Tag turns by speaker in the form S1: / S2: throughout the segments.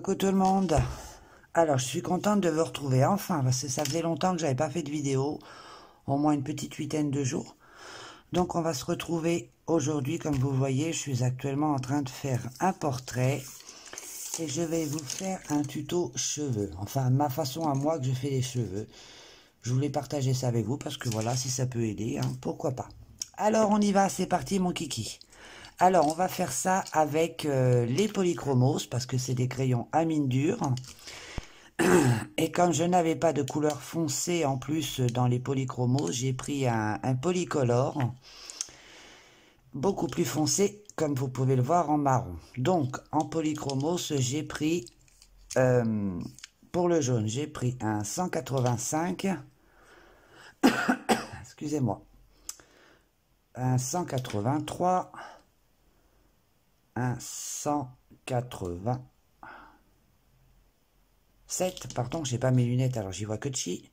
S1: Coucou tout le monde. Alors, je suis contente de vous retrouver enfin, parce que ça faisait longtemps que j'avais pas fait de vidéo, au moins une petite huitaine de jours. Donc, on va se retrouver aujourd'hui, comme vous voyez, je suis actuellement en train de faire un portrait et je vais vous faire un tuto cheveux. Enfin, ma façon à moi que je fais les cheveux. Je voulais partager ça avec vous parce que voilà, si ça peut aider, hein, pourquoi pas. Alors, on y va, c'est parti mon kiki. Alors, on va faire ça avec les polychromos, parce que c'est des crayons à mine dure. Et comme je n'avais pas de couleur foncée en plus dans les polychromos, j'ai pris un polycolore, beaucoup plus foncé, comme vous pouvez le voir en marron. Donc, en polychromos, j'ai pris, pour le jaune, j'ai pris un 185, excusez-moi, un 183, un 187, pardon, j'ai pas mes lunettes, alors j'y vois que de chi.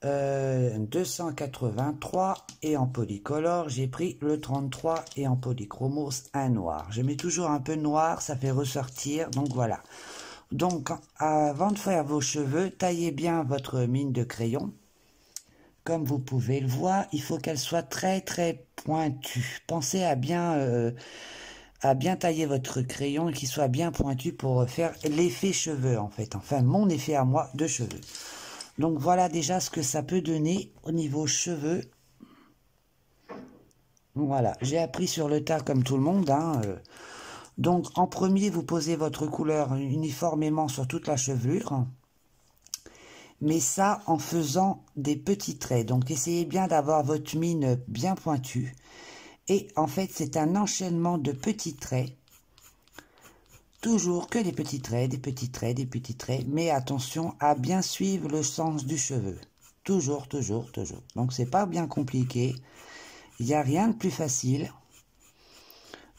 S1: 283 et en polycolore, j'ai pris le 33 et en polychromos, un noir. Je mets toujours un peu noir, ça fait ressortir, donc voilà. Donc, avant de faire vos cheveux, taillez bien votre mine de crayon. Comme vous pouvez le voir, il faut qu'elle soit très très pointue. Pensez à bien tailler votre crayon et qu'il soit bien pointu pour faire l'effet cheveux en fait. Enfin, mon effet à moi de cheveux. Donc voilà déjà ce que ça peut donner au niveau cheveux. Voilà, j'ai appris sur le tas comme tout le monde. Hein. Donc en premier, vous posez votre couleur uniformément sur toute la chevelure. Mais ça en faisant des petits traits. Donc essayez bien d'avoir votre mine bien pointue. Et en fait, c'est un enchaînement de petits traits. Toujours que des petits traits, des petits traits, des petits traits. Mais attention à bien suivre le sens du cheveu. Toujours, toujours, toujours. Donc c'est pas bien compliqué. Il n'y a rien de plus facile.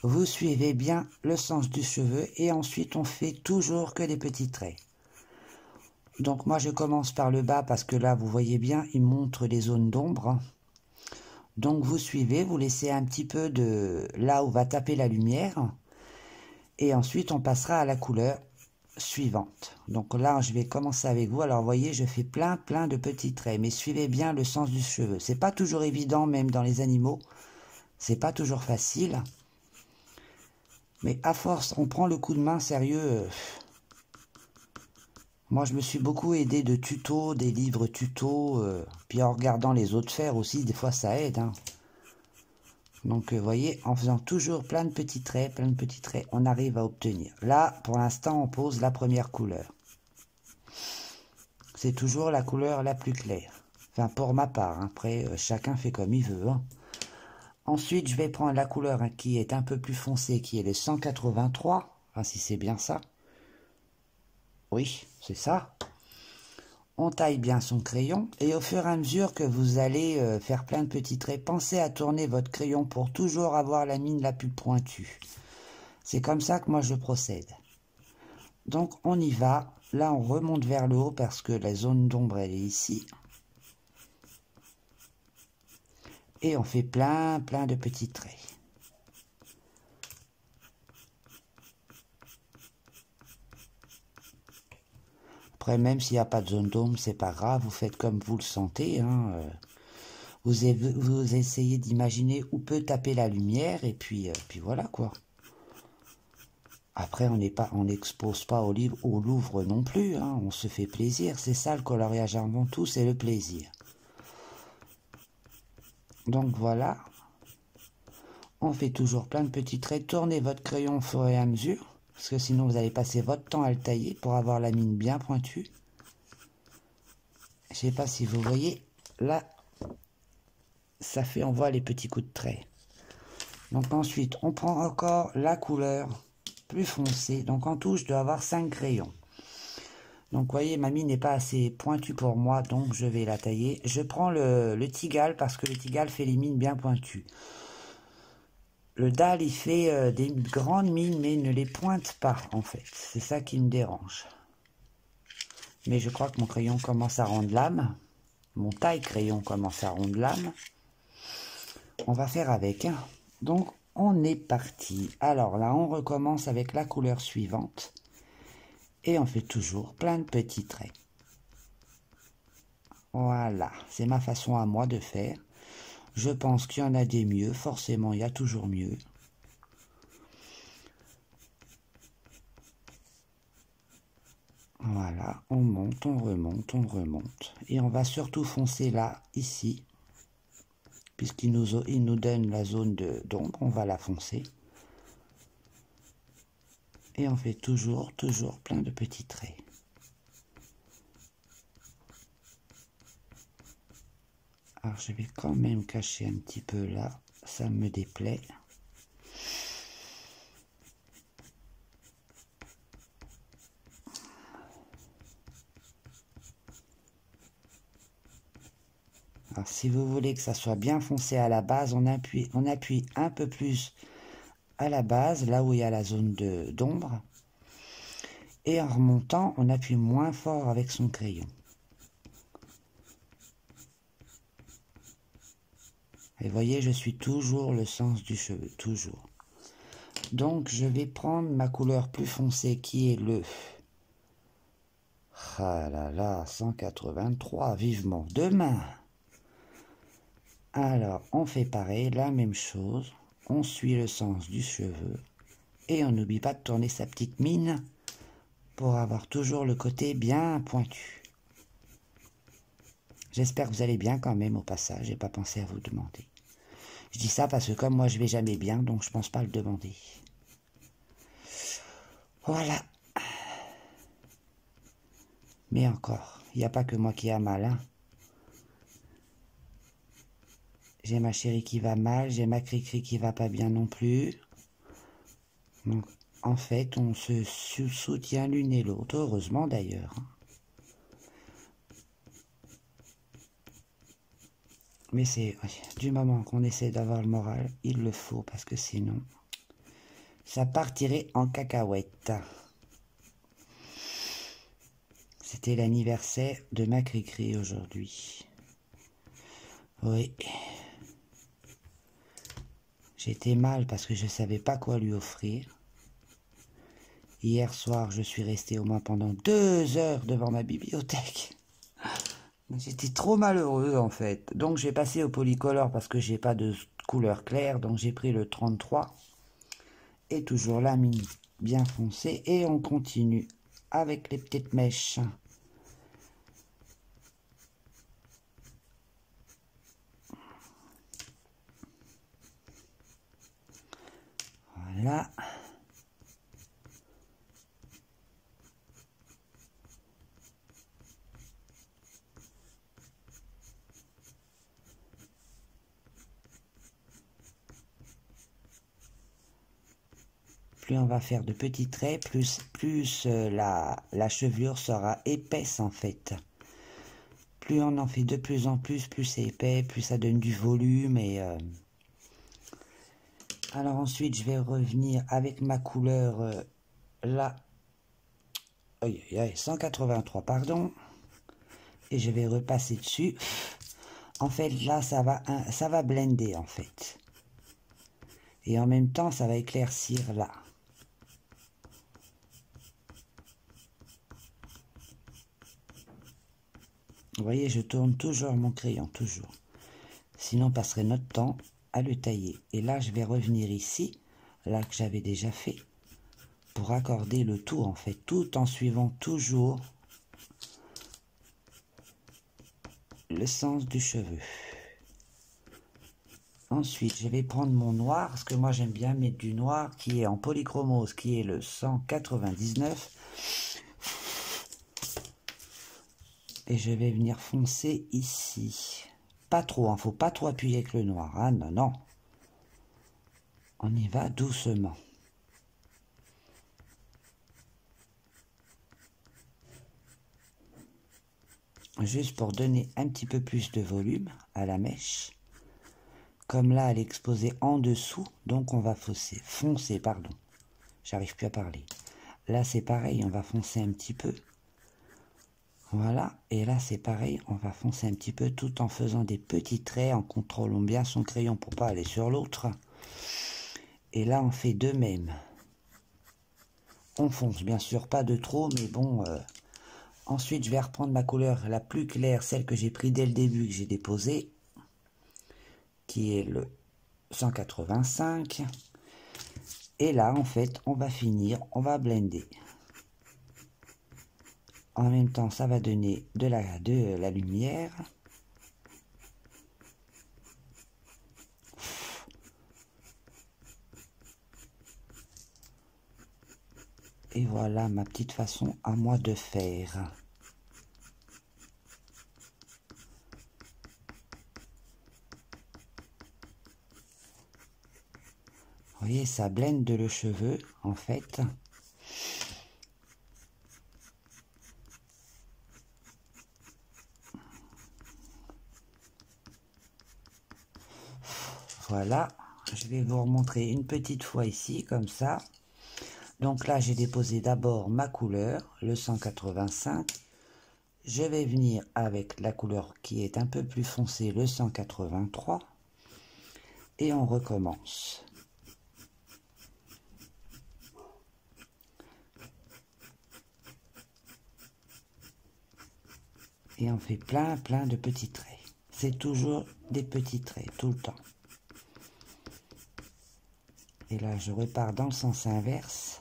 S1: Vous suivez bien le sens du cheveu. Et ensuite, on fait toujours que des petits traits. Donc moi, je commence par le bas parce que là, vous voyez bien, il montre les zones d'ombre. Donc vous suivez, vous laissez un petit peu de là où va taper la lumière. Et ensuite, on passera à la couleur suivante. Donc là, je vais commencer avec vous. Alors, vous voyez, je fais plein de petits traits. Mais suivez bien le sens du cheveu. C'est pas toujours évident, même dans les animaux. C'est pas toujours facile. Mais à force, on prend le coup de main sérieux. Moi, je me suis beaucoup aidé de tutos, des livres tutos. Puis en regardant les autres faire aussi, des fois, ça aide. Hein. Donc, vous voyez, en faisant toujours plein de petits traits, on arrive à obtenir. Là, pour l'instant, on pose la première couleur. C'est toujours la couleur la plus claire. Enfin, pour ma part. Hein. Après, chacun fait comme il veut. Hein. Ensuite, je vais prendre la couleur qui est un peu plus foncée, qui est le 183. Enfin, si c'est bien ça. Oui, c'est ça. On taille bien son crayon et au fur et à mesure que vous allez faire plein de petits traits, pensez à tourner votre crayon pour toujours avoir la mine la plus pointue. C'est comme ça que moi je procède. Donc on y va. Là on remonte vers le haut parce que la zone d'ombre elle est ici. Et on fait plein de petits traits. Après, même s'il n'y a pas de zone d'ombre, c'est pas grave, vous faites comme vous le sentez. Hein. Vous essayez d'imaginer où peut taper la lumière, et puis voilà quoi. Après, on n'expose pas au Louvre non plus, hein. On se fait plaisir. C'est ça le coloriage avant tout, c'est le plaisir. Donc voilà. On fait toujours plein de petits traits. Tournez votre crayon au fur et à mesure. Parce que sinon, vous allez passer votre temps à le tailler pour avoir la mine bien pointue. Je ne sais pas si vous voyez. Là, ça fait, on voit les petits coups de trait. Donc ensuite, on prend encore la couleur plus foncée. Donc en tout, je dois avoir 5 crayons. Donc vous voyez, ma mine n'est pas assez pointue pour moi. Donc je vais la tailler. Je prends le Tigal parce que le Tigal fait les mines bien pointues. Le dalle, il fait des grandes mines, mais il ne les pointe pas, en fait. C'est ça qui me dérange. Mais je crois que mon crayon commence à rendre l'âme. Mon taille-crayon commence à rendre l'âme. On va faire avec. Hein. Donc, on est parti. Alors là, on recommence avec la couleur suivante. Et on fait toujours plein de petits traits. Voilà, c'est ma façon à moi de faire. Je pense qu'il y en a des mieux, forcément il y a toujours mieux. Voilà, on monte, on remonte, on remonte. Et on va surtout foncer là, ici. Puisqu'il nous donne la zone d'ombre, on va la foncer. Et on fait toujours plein de petits traits. Alors je vais quand même cacher un petit peu là, ça me déplaît. Alors si vous voulez que ça soit bien foncé à la base, on appuie un peu plus à la base, là où il y a la zone d'ombre. Et en remontant, on appuie moins fort avec son crayon. Et vous voyez, je suis toujours le sens du cheveu, toujours. Donc je vais prendre ma couleur plus foncée qui est le... Ah là là, 183, vivement demain. Alors, on fait pareil, la même chose. On suit le sens du cheveu. Et on n'oublie pas de tourner sa petite mine pour avoir toujours le côté bien pointu. J'espère que vous allez bien quand même au passage. J'ai pas pensé à vous demander. Je dis ça parce que comme moi je vais jamais bien, donc je pense pas le demander. Voilà. Mais encore, il n'y a pas que moi qui a mal, hein. J'ai ma chérie qui va mal, j'ai ma Cricri qui va pas bien non plus. Donc, en fait, on se soutient l'une et l'autre, heureusement d'ailleurs. Mais c'est du moment qu'on essaie d'avoir le moral, il le faut, parce que sinon, ça partirait en cacahuète. C'était l'anniversaire de ma Cricri aujourd'hui. Oui. J'étais mal parce que je ne savais pas quoi lui offrir. Hier soir, je suis resté au moins pendant 2 heures devant ma bibliothèque. J'étais trop malheureux en fait. Donc j'ai passé au polycolore parce que j'ai pas de couleur claire. Donc j'ai pris le 33. Et toujours la mine bien foncée. Et on continue avec les petites mèches. Voilà. Plus on va faire de petits traits, plus la chevelure sera épaisse en fait. Plus on en fait de plus en plus c'est épais, plus ça donne du volume. Alors ensuite, je vais revenir avec ma couleur là, 183, pardon. Et je vais repasser dessus. En fait, là, ça va blender en fait. Et en même temps, ça va éclaircir là. Vous voyez, je tourne toujours mon crayon, toujours. Sinon, on passerait notre temps à le tailler. Et là, je vais revenir ici, là que j'avais déjà fait, pour accorder le tout, en fait, tout en suivant toujours le sens du cheveu. Ensuite, je vais prendre mon noir, parce que moi, j'aime bien mettre du noir qui est en polychromose, qui est le 199. Et je vais venir foncer ici. Pas trop, hein, faut pas trop appuyer avec le noir. Ah non, non. On y va doucement. Juste pour donner un petit peu plus de volume à la mèche. Comme là, elle est exposée en dessous, donc on va foncer, pardon. J'arrive plus à parler. Là, c'est pareil, on va foncer un petit peu. Voilà, et là c'est pareil, on va foncer un petit peu tout en faisant des petits traits, en contrôlant bien son crayon pour pas aller sur l'autre. Et là on fait de même. on fonce, bien sûr, pas de trop, mais bon. Ensuite, je vais reprendre ma couleur la plus claire, celle que j'ai pris dès le début, que j'ai déposée, qui est le 185. Et là, en fait, on va finir, on va blender. En même temps, ça va donner de la lumière. Et voilà ma petite façon à moi de faire. Vous voyez, ça blende le cheveu, en fait. Voilà, je vais vous remontrer une petite fois ici, comme ça. Donc là, j'ai déposé d'abord ma couleur, le 185. Je vais venir avec la couleur qui est un peu plus foncée, le 183. Et on recommence. Et on fait plein de petits traits. C'est toujours des petits traits, tout le temps. Et là, je repars dans le sens inverse.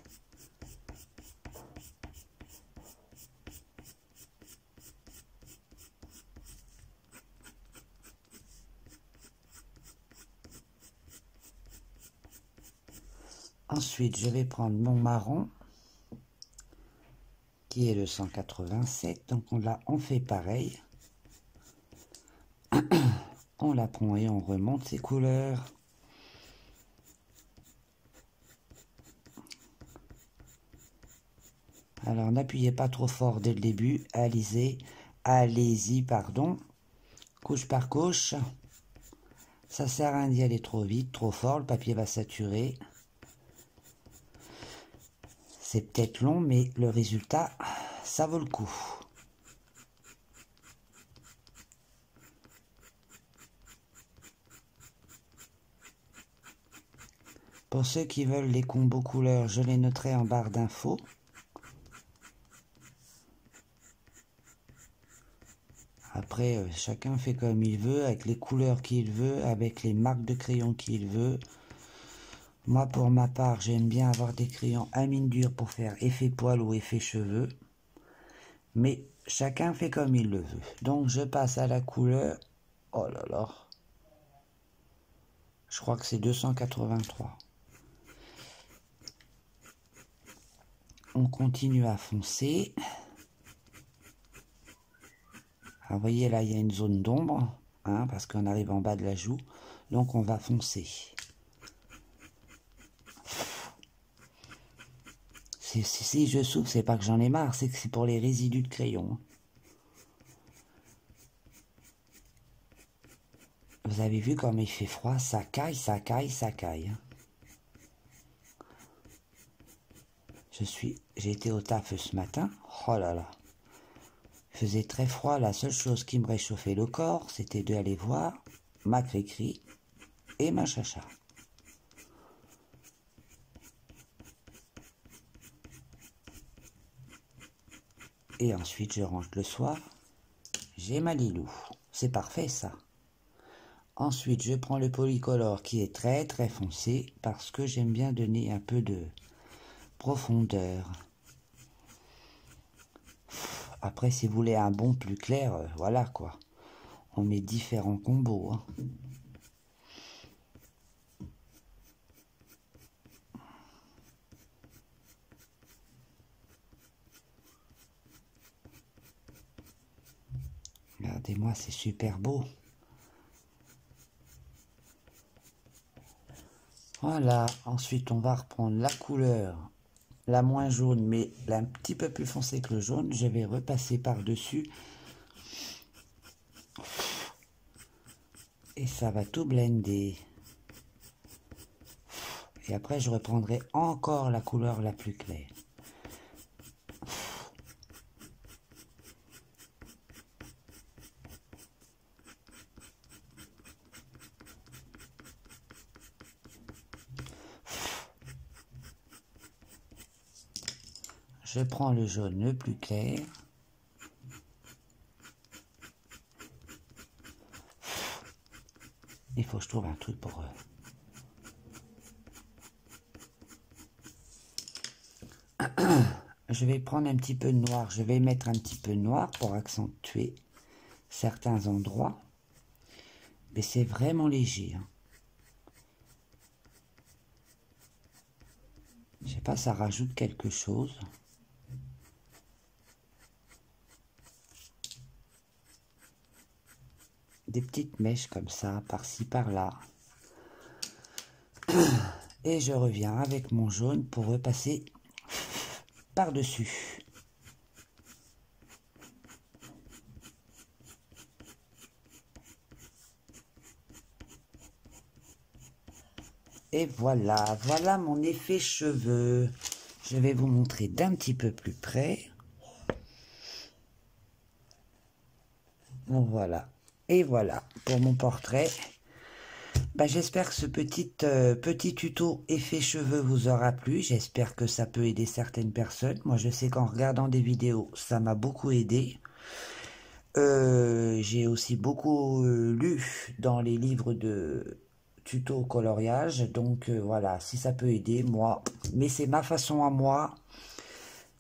S1: Ensuite, je vais prendre mon marron, qui est le 187. Donc on fait pareil. On la prend et on remonte ses couleurs. Alors n'appuyez pas trop fort dès le début. Allez-y, pardon. Couche par couche. Ça sert à rien d'y aller trop vite, trop fort. Le papier va saturer. C'est peut-être long, mais le résultat, ça vaut le coup. Pour ceux qui veulent les combos couleurs, je les noterai en barre d'infos. Après, chacun fait comme il veut, avec les couleurs qu'il veut, avec les marques de crayon qu'il veut. Moi, pour ma part, j'aime bien avoir des crayons à mine dure pour faire effet poil ou effet cheveux. Mais chacun fait comme il le veut. Donc, je passe à la couleur. Oh là là. Je crois que c'est 283. On continue à foncer. Alors, vous voyez, là, il y a une zone d'ombre, hein, parce qu'on arrive en bas de la joue. Donc, on va foncer. Si je souffle, c'est pas que j'en ai marre, c'est que c'est pour les résidus de crayon. Vous avez vu comme il fait froid, ça caille, ça caille, ça caille. J'ai été au taf ce matin, oh là là. Il faisait très froid, la seule chose qui me réchauffait le corps, c'était d'aller voir ma Cricri et ma Chacha. Et ensuite, je range le soir. J'ai ma Lilou. C'est parfait, ça. Ensuite, je prends le polycolore qui est très très foncé parce que j'aime bien donner un peu de profondeur. Après, si vous voulez un bon plus clair, voilà quoi. On met différents combos. Hein. Regardez-moi, c'est super beau. Voilà, ensuite on va reprendre la couleur, la moins jaune, mais un petit peu plus foncée que le jaune. Je vais repasser par-dessus. Et ça va tout blender. Et après, je reprendrai encore la couleur la plus claire. Je prends le jaune le plus clair. Il faut que je trouve un truc pour... Je vais prendre un petit peu de noir. Je vais mettre un petit peu de noir pour accentuer certains endroits. Mais c'est vraiment léger. Hein. Je sais pas, ça rajoute quelque chose. Des petites mèches comme ça, par-ci, par-là. Et je reviens avec mon jaune pour repasser par-dessus. Et voilà, voilà mon effet cheveux. Je vais vous montrer d'un petit peu plus près. Bon, voilà. Et voilà pour mon portrait. Bah, j'espère que ce petit tuto effet cheveux vous aura plu. J'espère que ça peut aider certaines personnes. Moi, je sais qu'en regardant des vidéos, ça m'a beaucoup aidé. J'ai aussi beaucoup lu dans les livres de tuto coloriage. Donc, voilà, si ça peut aider, moi. Mais c'est ma façon à moi.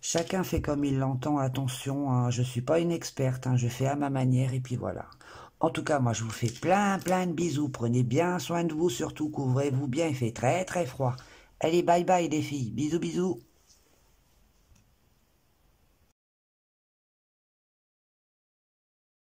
S1: Chacun fait comme il l'entend, attention, hein, je ne suis pas une experte, hein, je fais à ma manière et puis voilà. En tout cas, moi je vous fais plein de bisous, prenez bien soin de vous, surtout couvrez-vous bien, il fait très froid. Allez, bye bye les filles, bisous bisous.